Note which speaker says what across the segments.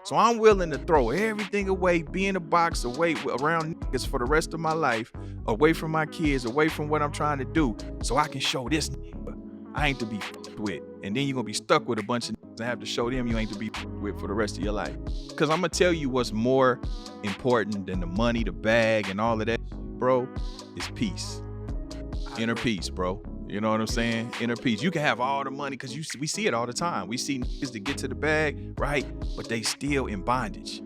Speaker 1: So I'm willing to throw everything away, be in a box, away around niggas for the rest of my life, away from my kids, away from what I'm trying to do, so I can show this nigga I ain't to be with. And then you're going to be stuck with a bunch of niggas and have to show them you ain't to be with for the rest of your life. Because I'm going to tell you what's more important than the money, the bag, and all of that, bro, is peace. Inner peace, bro. You know what I'm saying? Inner peace. You can have all the money, because we see it all the time. We see niggas that get to the bag, right? But they still in bondage.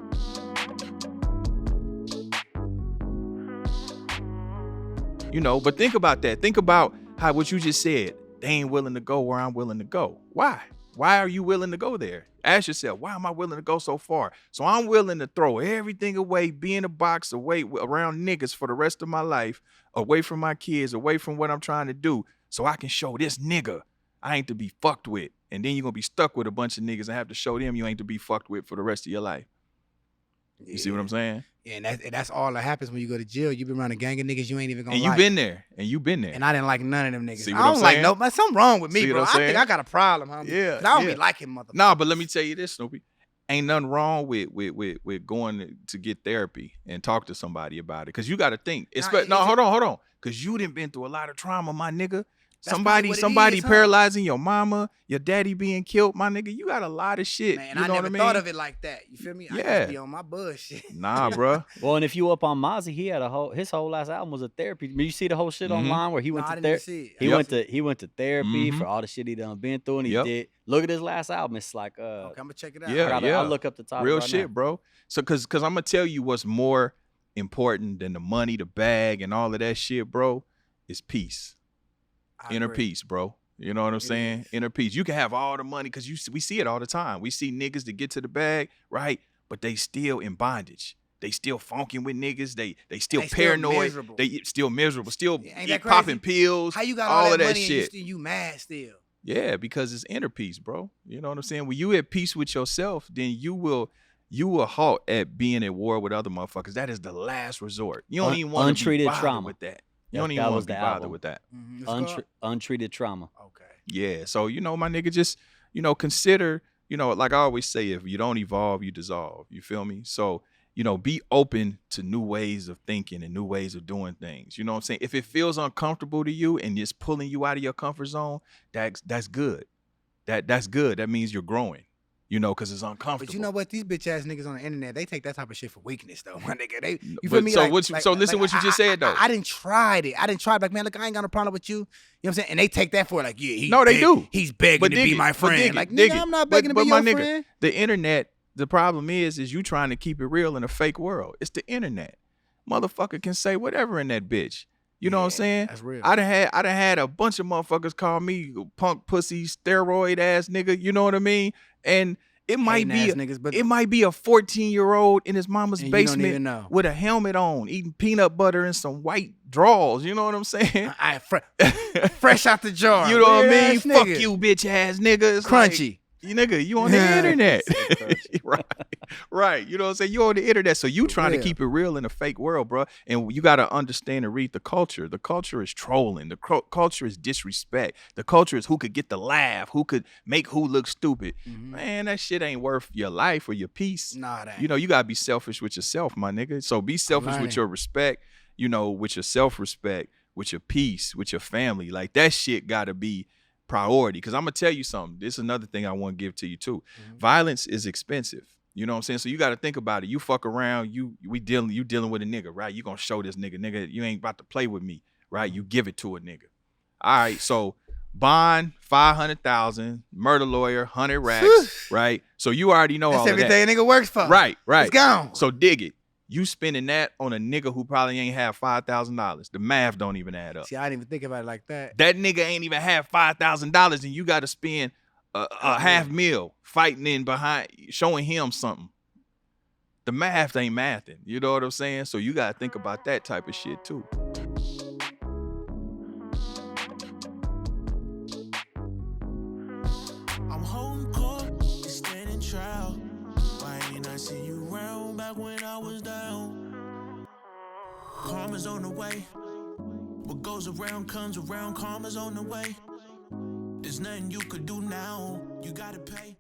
Speaker 1: You know, but think about that. Think about how what you just said. They ain't willing to go where I'm willing to go. Why? Why are you willing to go there? Ask yourself, why am I willing to go so far? So I'm willing to throw everything away, be in a box, away around niggas for the rest of my life, away from my kids, away from what I'm trying to do, so I can show this nigga I ain't to be fucked with. And then you're going to be stuck with a bunch of niggas and have to show them you ain't to be fucked with for the rest of your life. You see what I'm saying?
Speaker 2: Yeah, and that's all that happens when you go to jail. You been around a gang of niggas you ain't even gonna
Speaker 1: like. And you've been there.
Speaker 2: And I didn't like none of them niggas.
Speaker 1: See what I'm saying?
Speaker 2: Like no, something wrong with me,
Speaker 1: See
Speaker 2: bro. I think I got a problem, homie.
Speaker 1: Yeah.
Speaker 2: I don't be liking motherfuckers.
Speaker 1: Nah, but let me tell you this, Snoopy. Ain't nothing wrong with going to get therapy and talk to somebody about it. Because you got to think. Hold on. Because you done been through a lot of trauma, my nigga. Somebody paralyzing your mama, your daddy being killed, my nigga. You got a lot of shit.
Speaker 2: Man,
Speaker 1: you know
Speaker 2: I
Speaker 1: what I mean?
Speaker 2: thought of it like that. You feel me? I just be on my bullshit.
Speaker 1: Nah, bro.
Speaker 3: Well, and if you up on Mozzie, he had his whole last album was a therapy. You see the whole shit online where he went to therapy. He went to therapy for all the shit he done been through, and he did. Look at his last album. It's like
Speaker 2: okay, I'm gonna check it out.
Speaker 1: Yeah,
Speaker 3: I'll look up the title.
Speaker 1: Real
Speaker 3: right
Speaker 1: shit,
Speaker 3: now.
Speaker 1: bro. So cause I'm gonna tell you what's more important than the money, the bag, and all of that shit, bro, is peace. Inner peace, bro. You know what I'm saying? Inner peace. You can have all the money, because we see it all the time. We see niggas that get to the bag, right? But they still in bondage. They still funking with niggas. They still paranoid. They still miserable. Still popping pills.
Speaker 2: How you got
Speaker 3: all
Speaker 2: that
Speaker 3: of
Speaker 2: money
Speaker 1: that shit?
Speaker 2: And you mad still?
Speaker 1: Yeah, because it's inner peace, bro. You know what I'm saying? When you at peace with yourself, then you will halt at being at war with other motherfuckers. That is the last resort. You don't even want to be bothered with that. You don't even want to be bothered with that.
Speaker 3: Untreated trauma.
Speaker 2: Okay.
Speaker 1: Yeah. So, my nigga, just, consider, like I always say, if you don't evolve, you dissolve. You feel me? So, be open to new ways of thinking and new ways of doing things. You know what I'm saying? If it feels uncomfortable to you and it's pulling you out of your comfort zone, that's good. That's good. That means you're growing. Because it's uncomfortable.
Speaker 2: But you know what? These bitch ass niggas on the internet, they take that type of shit for weakness, though, my nigga. You feel me?
Speaker 1: So listen what you just said, though.
Speaker 2: I didn't try it. Like, man, look, I ain't got no problem with you. You know what I'm saying? And they take that for like, yeah,
Speaker 1: they do.
Speaker 2: He's begging to be my friend. Like, nigga, I'm not begging to be your friend.
Speaker 1: The internet, the problem is you trying to keep it real in a fake world. It's the internet. Motherfucker can say whatever in that bitch. You know what I'm saying?
Speaker 2: That's real.
Speaker 1: I done had a bunch of motherfuckers call me punk pussy steroid ass nigga. You know what I mean? And it might be a 14-year-old in his mama's basement with a helmet on, eating peanut butter and some white drawers. You know what I'm saying?
Speaker 2: Fresh out the jar.
Speaker 1: You know what I mean? Fuck you, bitch ass nigga. It's
Speaker 2: crunchy.
Speaker 1: Nigga, you on the internet. Right. You know what I'm saying? You on the internet. So you trying to keep it real in a fake world, bro. And you got to understand and read the culture. The culture is trolling. The culture is disrespect. The culture is who could get the laugh, who could make who look stupid. Mm-hmm. Man, that shit ain't worth your life or your peace.
Speaker 2: Nah, that.
Speaker 1: You got to be selfish with yourself, my nigga. So be selfish with your respect, with your self-respect, with your peace, with your family. Like that shit got to be priority. Because I'm going to tell you something. This is another thing I want to give to you too. Mm-hmm. Violence is expensive. You know what I'm saying? So you got to think about it. You fuck around, you dealing with a nigga, right? You going to show this nigga, you ain't about to play with me, right? You give it to a nigga. All right, so bond, 500,000, murder lawyer, 100 racks, right? So you already know all of that.
Speaker 2: That's everything a nigga works for.
Speaker 1: Right.
Speaker 2: It's gone.
Speaker 1: So dig it. You spending that on a nigga who probably ain't have $5,000. The math don't even add up.
Speaker 2: See, I didn't even think about it like that.
Speaker 1: That nigga ain't even have $5,000 and you got to spend a $500,000 fighting in behind, showing him something. The math ain't mathing. You know what I'm saying? So you got to think about that type of shit too.
Speaker 4: I'm holding court, it's standing trial. Why ain't I see you round back when I was down? Karma's on the way. What goes around comes around. Karma's on the way. There's nothing you could do now. You gotta pay.